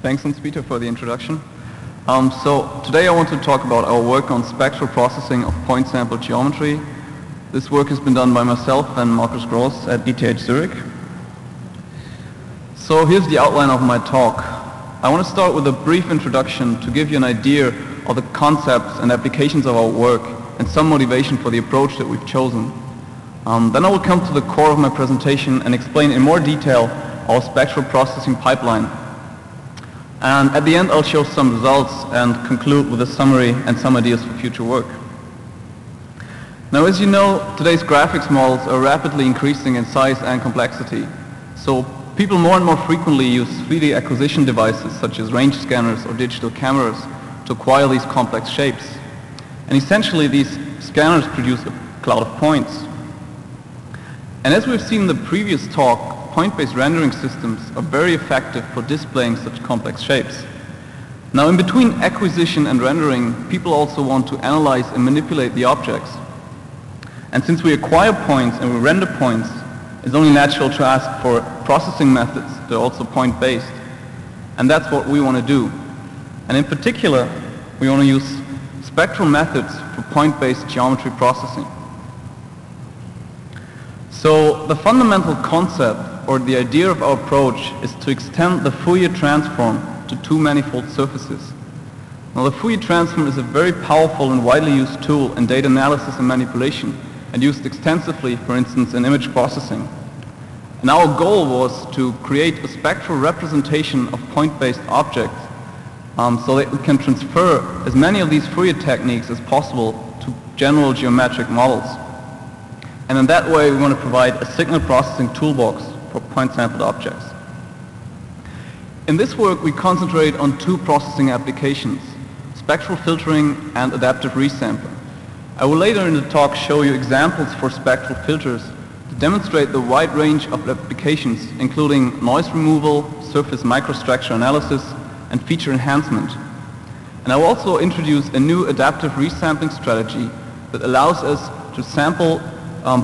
Thanks, Peter, for the introduction. So today I want to talk about our work on spectral processing of point sample geometry. This work has been done by myself and Markus at ETH Zurich. So here's the outline of my talk. I want to start with a brief introduction to give you an idea of the concepts and applications of our work and some motivation for the approach that we've chosen. Then I will come to the core of my presentation and explain in more detail our spectral processing pipeline. And at the end I'll show some results and conclude with a summary and some ideas for future work. Now, as you know, today's graphics models are rapidly increasing in size and complexity. So people more and more frequently use 3D acquisition devices such as range scanners or digital cameras to acquire these complex shapes. And essentially these scanners produce a cloud of points. And as we've seen in the previous talk, point-based rendering systems are very effective for displaying such complex shapes. Now, in between acquisition and rendering, people also want to analyze and manipulate the objects. And since we acquire points and we render points, it's only natural to ask for processing methods that are also point-based. And that's what we want to do. And in particular, we want to use spectral methods for point-based geometry processing. So the fundamental concept or the idea of our approach is to extend the Fourier transform to two manifold surfaces. Now, the Fourier transform is a very powerful and widely used tool in data analysis and manipulation and used extensively, for instance, in image processing. And our goal was to create a spectral representation of point-based objects so that we can transfer as many of these Fourier techniques as possible to general geometric models. And in that way, we want to provide a signal processing toolbox for point-sampled objects. In this work, we concentrate on two processing applications, spectral filtering and adaptive resampling. I will later in the talk show you examples for spectral filters to demonstrate the wide range of applications, including noise removal, surface microstructure analysis, and feature enhancement. And I will also introduce a new adaptive resampling strategy that allows us to sample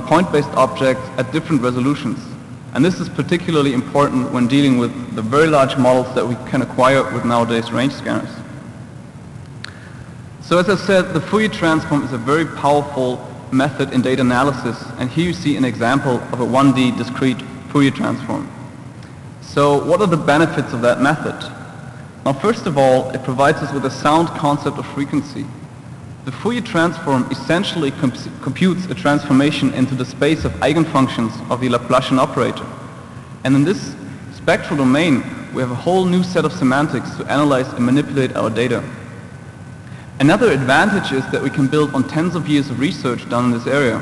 point-based objects at different resolutions. And this is particularly important when dealing with the very large models that we can acquire with nowadays range scanners. So as I said, the Fourier transform is a very powerful method in data analysis, and here you see an example of a 1D discrete Fourier transform. So what are the benefits of that method? Now, first of all, it provides us with a sound concept of frequency. The Fourier transform essentially computes a transformation into the space of eigenfunctions of the Laplacian operator. And in this spectral domain, we have a whole new set of semantics to analyze and manipulate our data. Another advantage is that we can build on tens of years of research done in this area,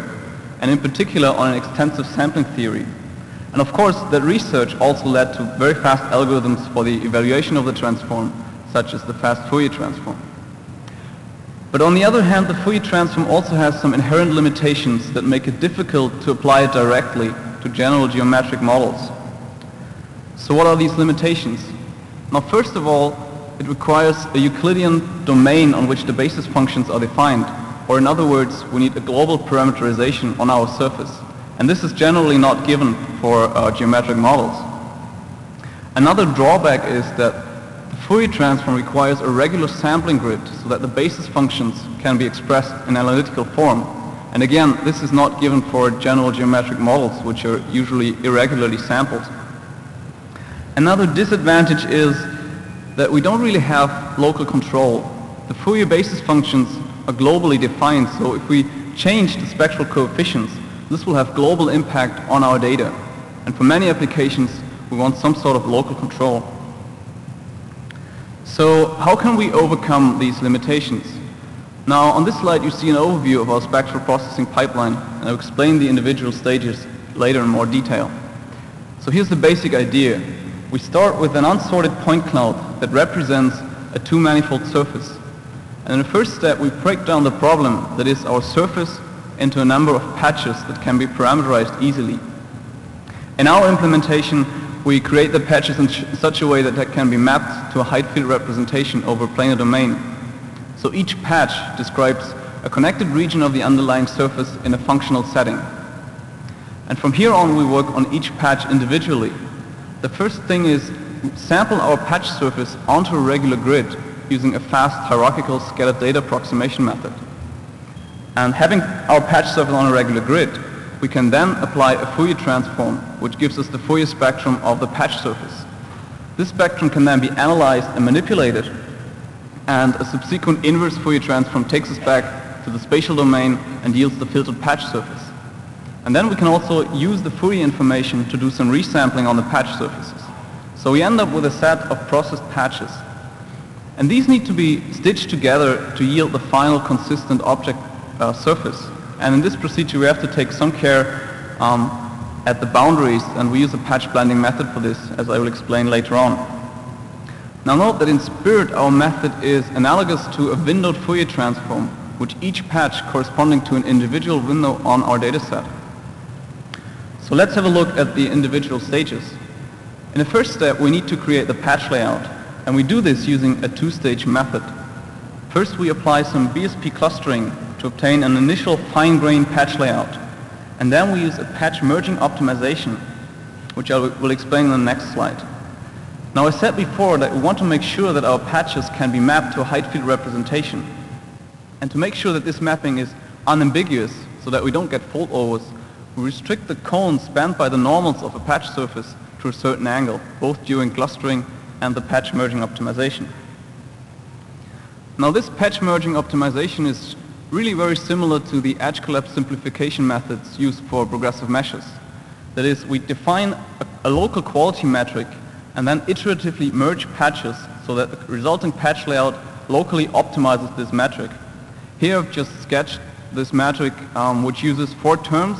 and in particular on an extensive sampling theory. And of course, that research also led to very fast algorithms for the evaluation of the transform, such as the fast Fourier transform. But on the other hand, the Fourier transform also has some inherent limitations that make it difficult to apply it directly to general geometric models. So what are these limitations? Now, first of all, it requires a Euclidean domain on which the basis functions are defined, or in other words, we need a global parameterization on our surface. And this is generally not given for geometric models. Another drawback is that the Fourier transform requires a regular sampling grid so that the basis functions can be expressed in analytical form. And again, this is not given for general geometric models, which are usually irregularly sampled. Another disadvantage is that we don't really have local control. The Fourier basis functions are globally defined, so if we change the spectral coefficients, this will have global impact on our data. And for many applications, we want some sort of local control. So how can we overcome these limitations? Now, on this slide you see an overview of our spectral processing pipeline, and I'll explain the individual stages later in more detail. So here's the basic idea. We start with an unsorted point cloud that represents a two-manifold surface. And in the first step, we break down the problem, that is our surface, into a number of patches that can be parameterized easily. In our implementation, we create the patches in such a way that they can be mapped to a height field representation over a planar domain. So each patch describes a connected region of the underlying surface in a functional setting. And from here on, we work on each patch individually. The first thing is sample our patch surface onto a regular grid using a fast hierarchical scattered data approximation method. And having our patch surface on a regular grid, we can then apply a Fourier transform, which gives us the Fourier spectrum of the patch surface. This spectrum can then be analyzed and manipulated, and a subsequent inverse Fourier transform takes us back to the spatial domain and yields the filtered patch surface. And then we can also use the Fourier information to do some resampling on the patch surfaces. So we end up with a set of processed patches. And these need to be stitched together to yield the final consistent object surface. And in this procedure we have to take some care at the boundaries, and we use a patch blending method for this, as I will explain later on. Now note that in spirit our method is analogous to a windowed Fourier transform, with each patch corresponding to an individual window on our data set. So let's have a look at the individual stages. In the first step we need to create the patch layout, and we do this using a two-stage method. First we apply some BSP clustering to obtain an initial fine-grained patch layout, and then we use a patch merging optimization, which I will explain in the next slide. Now I said before that we want to make sure that our patches can be mapped to a height field representation, and to make sure that this mapping is unambiguous so that we don't get fault overs, we restrict the cones spanned by the normals of a patch surface to a certain angle, both during clustering and the patch merging optimization. Now this patch merging optimization is really very similar to the edge collapse simplification methods used for progressive meshes. That is, we define a local quality metric and then iteratively merge patches so that the resulting patch layout locally optimizes this metric. Here I've just sketched this metric which uses 4 terms.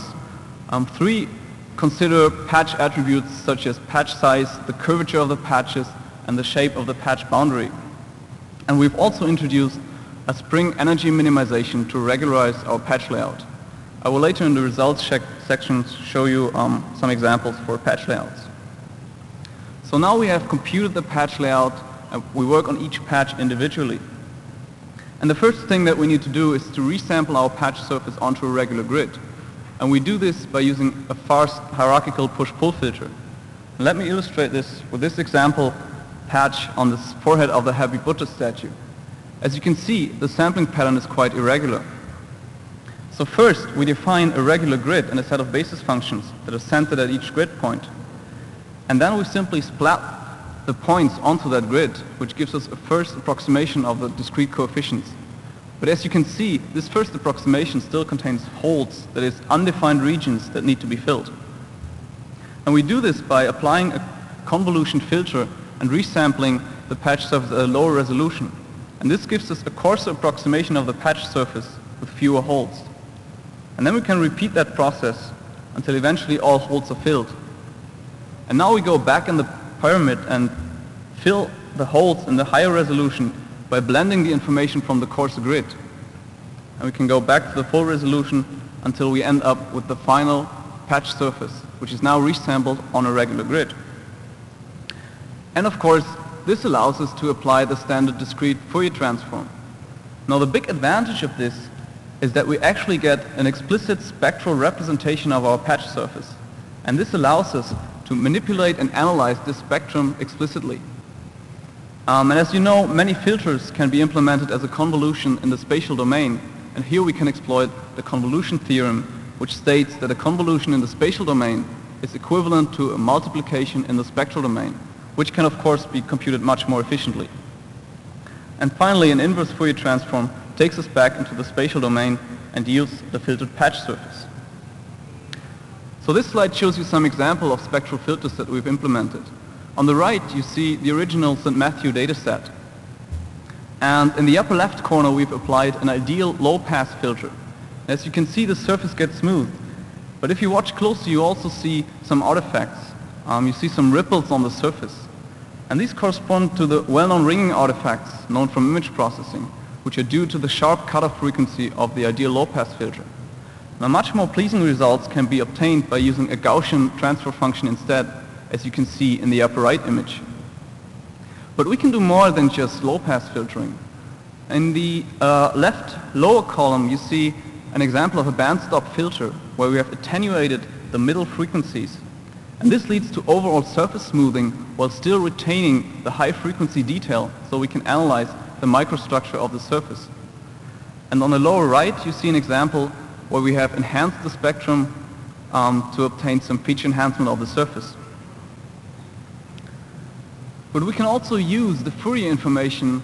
3 consider patch attributes such as patch size, the curvature of the patches, and the shape of the patch boundary. And we've also introduced a spring energy minimization to regularize our patch layout. I will later in the results section show you some examples for patch layouts. So now we have computed the patch layout, and we work on each patch individually. And the first thing that we need to do is to resample our patch surface onto a regular grid. And we do this by using a fast hierarchical push-pull filter. And let me illustrate this with this example patch on the forehead of the Happy Buddha statue. As you can see, the sampling pattern is quite irregular. So first, we define a regular grid and a set of basis functions that are centered at each grid point. And then we simply splat the points onto that grid, which gives us a first approximation of the discrete coefficients. But as you can see, this first approximation still contains holes, that is, undefined regions that need to be filled. And we do this by applying a convolution filter and resampling the patch surface at a lower resolution. And this gives us a coarser approximation of the patch surface with fewer holes. And then we can repeat that process until eventually all holes are filled. And now we go back in the pyramid and fill the holes in the higher resolution by blending the information from the coarser grid. And we can go back to the full resolution until we end up with the final patch surface, which is now resampled on a regular grid. And of course, this allows us to apply the standard discrete Fourier transform. Now the big advantage of this is that we actually get an explicit spectral representation of our patch surface. And this allows us to manipulate and analyze this spectrum explicitly. And as you know, many filters can be implemented as a convolution in the spatial domain. And here we can exploit the convolution theorem, which states that a convolution in the spatial domain is equivalent to a multiplication in the spectral domain, which can of course be computed much more efficiently. And finally, an inverse Fourier transform takes us back into the spatial domain and yields the filtered patch surface. So this slide shows you some example of spectral filters that we've implemented. On the right you see the original St. Matthew dataset. And in the upper left corner we've applied an ideal low-pass filter. As you can see, the surface gets smooth. But if you watch closely, you also see some artifacts. You see some ripples on the surface. And these correspond to the well-known ringing artifacts known from image processing, which are due to the sharp cutoff frequency of the ideal low-pass filter. Now, much more pleasing results can be obtained by using a Gaussian transfer function instead, as you can see in the upper right image. But we can do more than just low-pass filtering. In the left lower column, you see an example of a band-stop filter where we have attenuated the middle frequencies. And this leads to overall surface smoothing while still retaining the high frequency detail so we can analyze the microstructure of the surface. And on the lower right you see an example where we have enhanced the spectrum to obtain some feature enhancement of the surface. But we can also use the Fourier information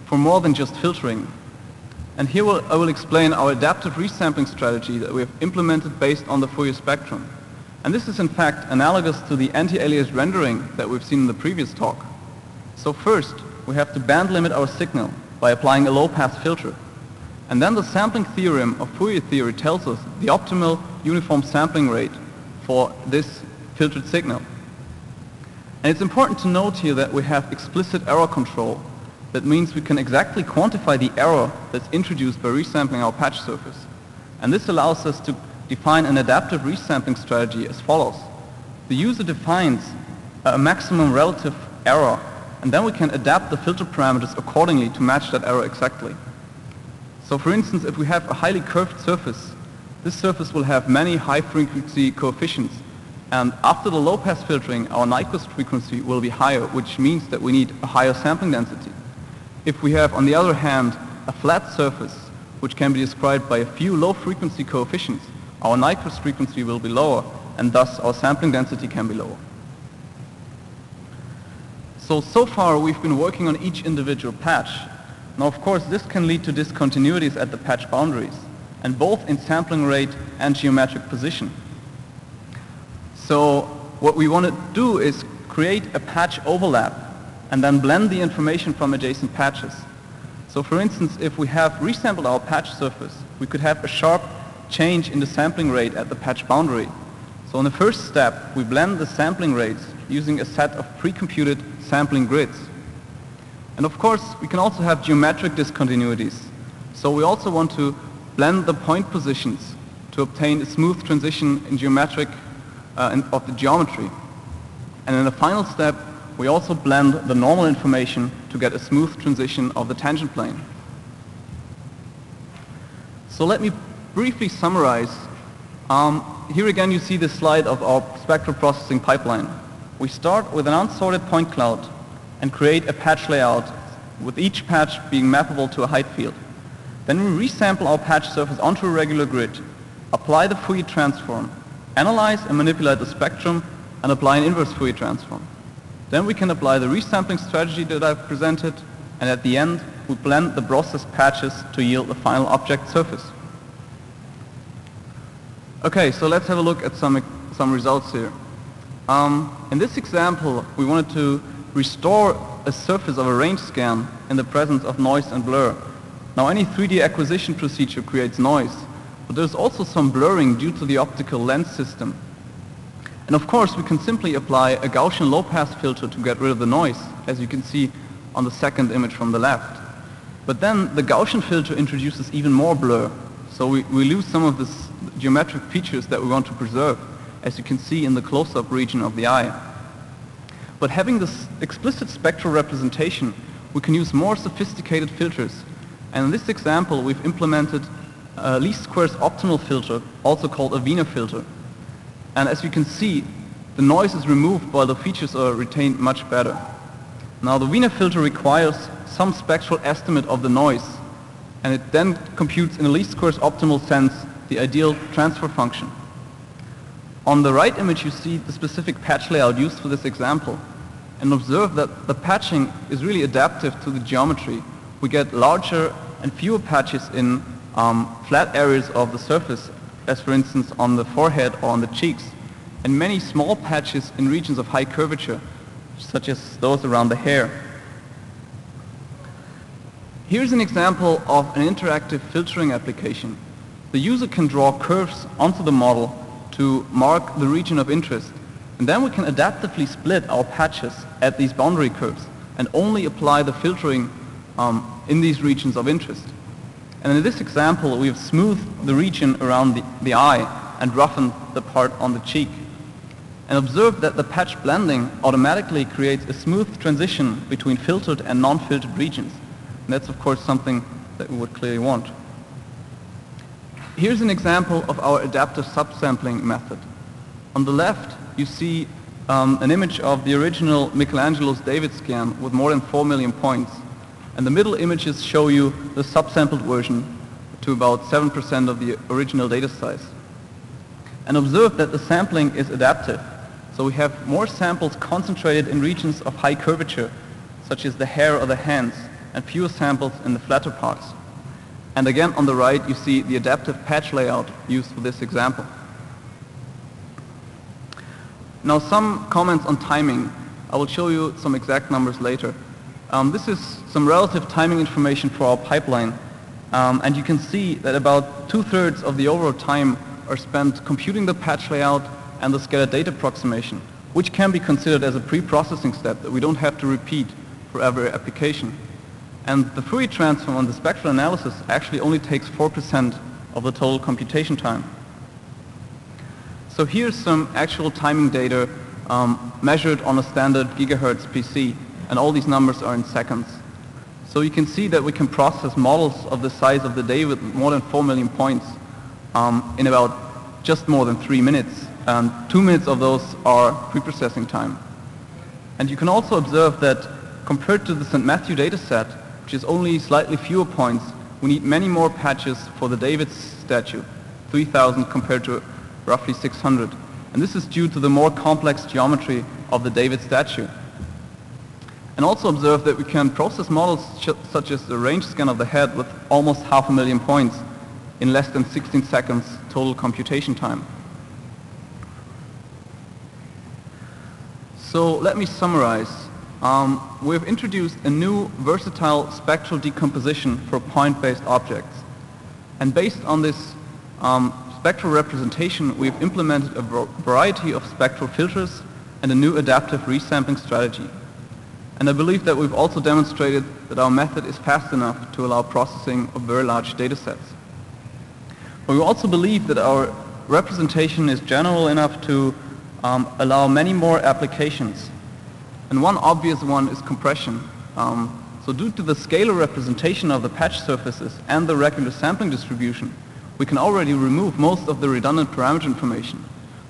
for more than just filtering. And here I will explain our adaptive resampling strategy that we have implemented based on the Fourier spectrum. And this is in fact analogous to the anti-alias rendering that we've seen in the previous talk. So first, we have to band limit our signal by applying a low-pass filter. And then the sampling theorem of Fourier theory tells us the optimal uniform sampling rate for this filtered signal. And it's important to note here that we have explicit error control. That means we can exactly quantify the error that's introduced by resampling our patch surface. And this allows us to define an adaptive resampling strategy as follows. The user defines a maximum relative error, and then we can adapt the filter parameters accordingly to match that error exactly. So for instance, if we have a highly curved surface, this surface will have many high frequency coefficients, and after the low pass filtering, our Nyquist frequency will be higher, which means that we need a higher sampling density. If we have, on the other hand, a flat surface, which can be described by a few low frequency coefficients, our Nyquist frequency will be lower, and thus our sampling density can be lower. So far we've been working on each individual patch. Now of course this can lead to discontinuities at the patch boundaries, and both in sampling rate and geometric position. So what we want to do is create a patch overlap and then blend the information from adjacent patches. So for instance, if we have resampled our patch surface, we could have a sharp change in the sampling rate at the patch boundary. So in the first step, we blend the sampling rates using a set of pre-computed sampling grids. And of course, we can also have geometric discontinuities. So we also want to blend the point positions to obtain a smooth transition in geometric of the geometry. And in the final step, we also blend the normal information to get a smooth transition of the tangent plane. So let me briefly summarize. Here again you see the slide of our spectral processing pipeline. We start with an unsorted point cloud and create a patch layout with each patch being mappable to a height field. Then we resample our patch surface onto a regular grid, apply the Fourier transform, analyze and manipulate the spectrum, and apply an inverse Fourier transform. Then we can apply the resampling strategy that I've presented, and at the end we blend the processed patches to yield the final object surface. Okay, so let's have a look at some results here. In this example, we wanted to restore a surface of a range scan in the presence of noise and blur. Now any 3D acquisition procedure creates noise, but there's also some blurring due to the optical lens system. And of course we can simply apply a Gaussian low-pass filter to get rid of the noise, as you can see on the second image from the left. But then the Gaussian filter introduces even more blur, so we lose some of the geometric features that we want to preserve, as you can see in the close-up region of the eye. But having this explicit spectral representation, we can use more sophisticated filters. And in this example, we've implemented a least squares optimal filter, also called a Wiener filter. And as you can see, the noise is removed while the features are retained much better. Now the Wiener filter requires some spectral estimate of the noise, and it then computes in a least squares optimal sense the ideal transfer function. On the right image you see the specific patch layout used for this example, and observe that the patching is really adaptive to the geometry. We get larger and fewer patches in flat areas of the surface, as for instance on the forehead or on the cheeks, and many small patches in regions of high curvature, such as those around the hair. Here's an example of an interactive filtering application. The user can draw curves onto the model to mark the region of interest, and then we can adaptively split our patches at these boundary curves and only apply the filtering in these regions of interest. And in this example we have smoothed the region around the eye and roughened the part on the cheek. And observe that the patch blending automatically creates a smooth transition between filtered and non-filtered regions. And that's of course something that we would clearly want. Here's an example of our adaptive subsampling method. On the left you see an image of the original Michelangelo's David scan with more than 4 million points. And the middle images show you the subsampled version to about 7% of the original data size. And observe that the sampling is adaptive. So we have more samples concentrated in regions of high curvature, such as the hair or the hands, and fewer samples in the flatter parts. And again, on the right, you see the adaptive patch layout used for this example. Now, some comments on timing. I will show you some exact numbers later. This is some relative timing information for our pipeline. And you can see that about 2/3 of the overall time are spent computing the patch layout and the scalar data approximation, which can be considered as a pre-processing step that we don't have to repeat for every application. And the Fourier transform on the spectral analysis actually only takes 4% of the total computation time. So here's some actual timing data measured on a standard gigahertz PC, and all these numbers are in seconds. So you can see that we can process models of the size of the day with more than 4 million points in about just more than 3 minutes. And 2 minutes of those are pre-processing time. And you can also observe that compared to the St. Matthew dataset, which is only slightly fewer points, we need many more patches for the David statue, 3,000 compared to roughly 600. And this is due to the more complex geometry of the David statue. And also observe that we can process models such as the range scan of the head with almost 500,000 points in less than 16 seconds total computation time. So let me summarize. We've introduced a new versatile spectral decomposition for point-based objects. And based on this spectral representation, we've implemented a variety of spectral filters and a new adaptive resampling strategy. And I believe that we've also demonstrated that our method is fast enough to allow processing of very large data sets. But we also believe that our representation is general enough to allow many more applications. And one obvious one is compression. So due to the scalar representation of the patch surfaces and the regular sampling distribution, we can already remove most of the redundant parameter information.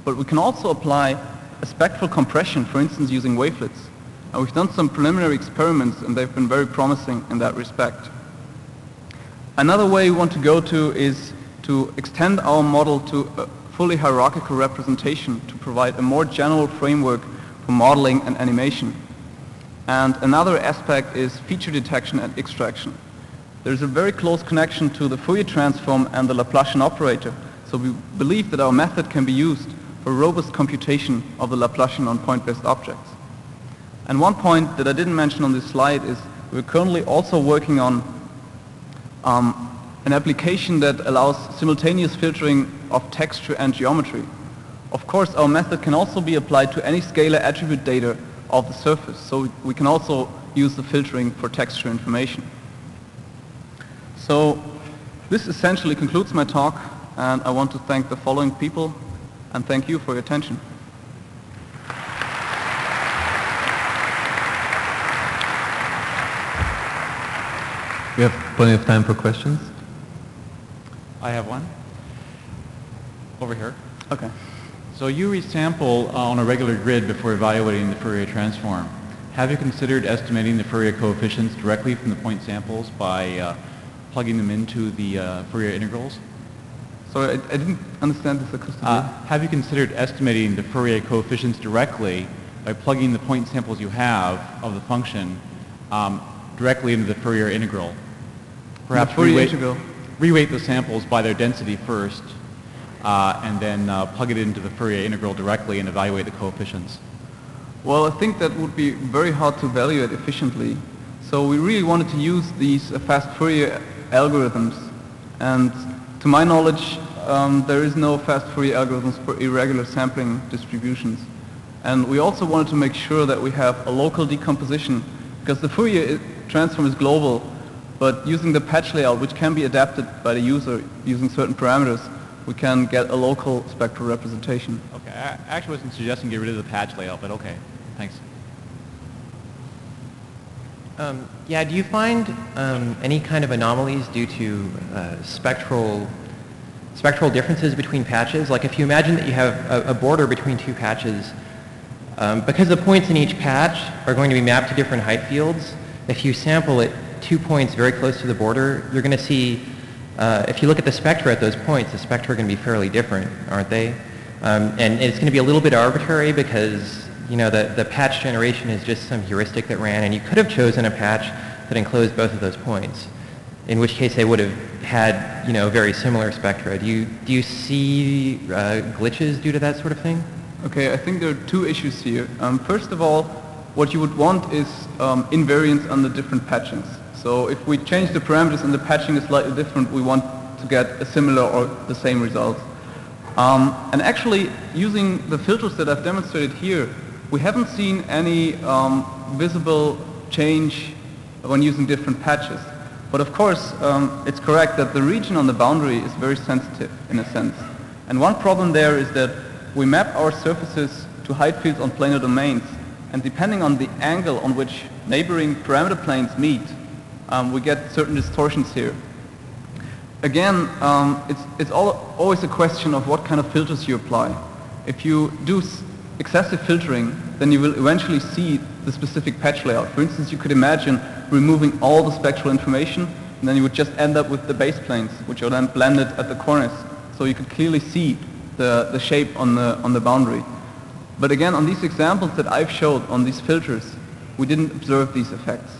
But we can also apply a spectral compression, for instance, using wavelets. And we've done some preliminary experiments, and they've been very promising in that respect. Another way we want to go to is to extend our model to a fully hierarchical representation to provide a more general framework for modeling and animation. And another aspect is feature detection and extraction. There's a very close connection to the Fourier transform and the Laplacian operator, so we believe that our method can be used for robust computation of the Laplacian on point-based objects. And one point that I didn't mention on this slide is we're currently also working on an application that allows simultaneous filtering of texture and geometry. Of course, our method can also be applied to any scalar attribute data of the surface, so we can also use the filtering for texture information. So this essentially concludes my talk, and I want to thank the following people, and thank you for your attention. We have plenty of time for questions. I have one. Over here. Okay. So you resample on a regular grid before evaluating the Fourier transform. Have you considered estimating the Fourier coefficients directly from the point samples by plugging them into the Fourier integrals? Sorry, I didn't understand this acoustically. Have you considered estimating the Fourier coefficients directly by plugging the point samples you have of the function directly into the Fourier integral? Perhaps reweight the samples by their density first, and then plug it into the Fourier integral directly and evaluate the coefficients. Well, I think that would be very hard to evaluate efficiently. So we really wanted to use these fast Fourier algorithms. And to my knowledge, there is no fast Fourier algorithms for irregular sampling distributions. And we also wanted to make sure that we have a local decomposition, because the Fourier transform is global, but using the patch layout, which can be adapted by the user using certain parameters, we can get a local spectral representation. Okay, I actually wasn't suggesting get rid of the patch layout, but okay, thanks. Yeah, do you find any kind of anomalies due to spectral spectral differences between patches. Like if you imagine that you have a border between two patches, because the points in each patch are going to be mapped to different height fields, if you sample at 2 points very close to the border, you're going to see, if you look at the spectra at those points, the spectra are going to be fairly different, aren't they? And it's going to be a little bit arbitrary because, you know, the patch generation is just some heuristic that ran, and you could have chosen a patch that enclosed both of those points, in which case they would have had, you know, very similar spectra. Do you see glitches due to that sort of thing? Okay, I think there are two issues here. First of all, what you would want is invariance on the different patchings. So if we change the parameters and the patching is slightly different, we want to get a similar or the same result. And actually, using the filters that I've demonstrated here, we haven't seen any visible change when using different patches. But of course, it's correct that the region on the boundary is very sensitive in a sense. And one problem there is that we map our surfaces to height fields on planar domains, and depending on the angle on which neighboring parameter planes meet, we get certain distortions here. Again, it's always a question of what kind of filters you apply. If you do excessive filtering, then you will eventually see the specific patch layout. For instance, you could imagine removing all the spectral information, and then you would just end up with the base planes, which are then blended at the corners. So you could clearly see the shape on the boundary. But again, on these examples that I've showed on these filters, we didn't observe these effects.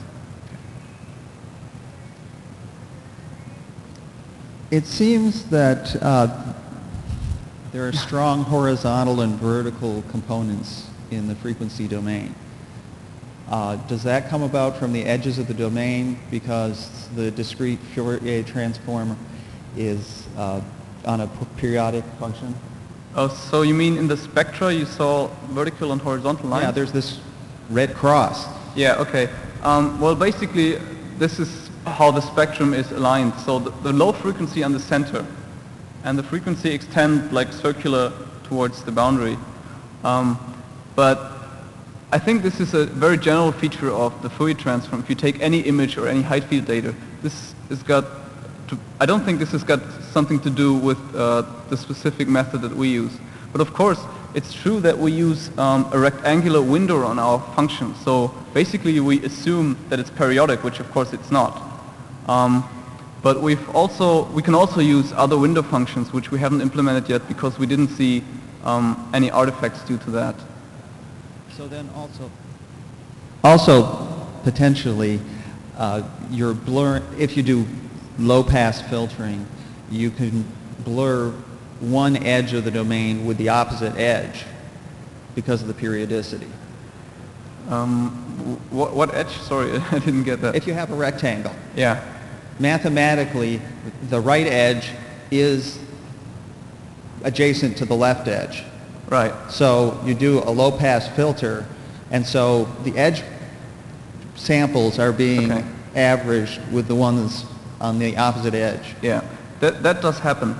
It seems that there are strong horizontal and vertical components in the frequency domain. Does that come about from the edges of the domain because the discrete Fourier transform is on a periodic function? Oh, so you mean in the spectra you saw vertical and horizontal lines? Yeah, there's this red cross. Yeah, okay. Well, basically, this is how the spectrum is aligned. So the low frequency on the center, and the frequency extend like circular towards the boundary. But I think this is a very general feature of the Fourier transform. If you take any image or any height field data, this has got to, I don't think this has got something to do with the specific method that we use. But of course, it's true that we use a rectangular window on our function. So basically we assume that it's periodic, which of course it's not. But we can also use other window functions, which we haven't implemented yet because we didn't see any artifacts due to that. So then also potentially, you're blur. If you do low-pass filtering, you can blur one edge of the domain with the opposite edge because of the periodicity. What edge? Sorry, I didn't get that. If you have a rectangle, yeah, mathematically, the right edge is adjacent to the left edge. right. So you do a low-pass filter, and so the edge samples are being Okay. averaged with the ones on the opposite edge. Yeah, that does happen.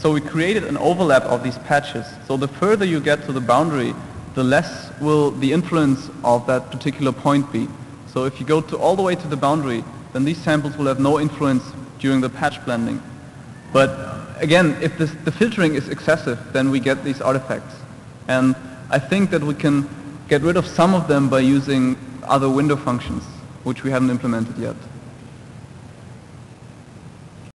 So we created an overlap of these patches. So the further you get to the boundary, the less will the influence of that particular point be. So if you go all the way to the boundary, then these samples will have no influence during the patch blending. But again, if the filtering is excessive, then we get these artifacts. And I think that we can get rid of some of them by using other window functions, which we haven't implemented yet.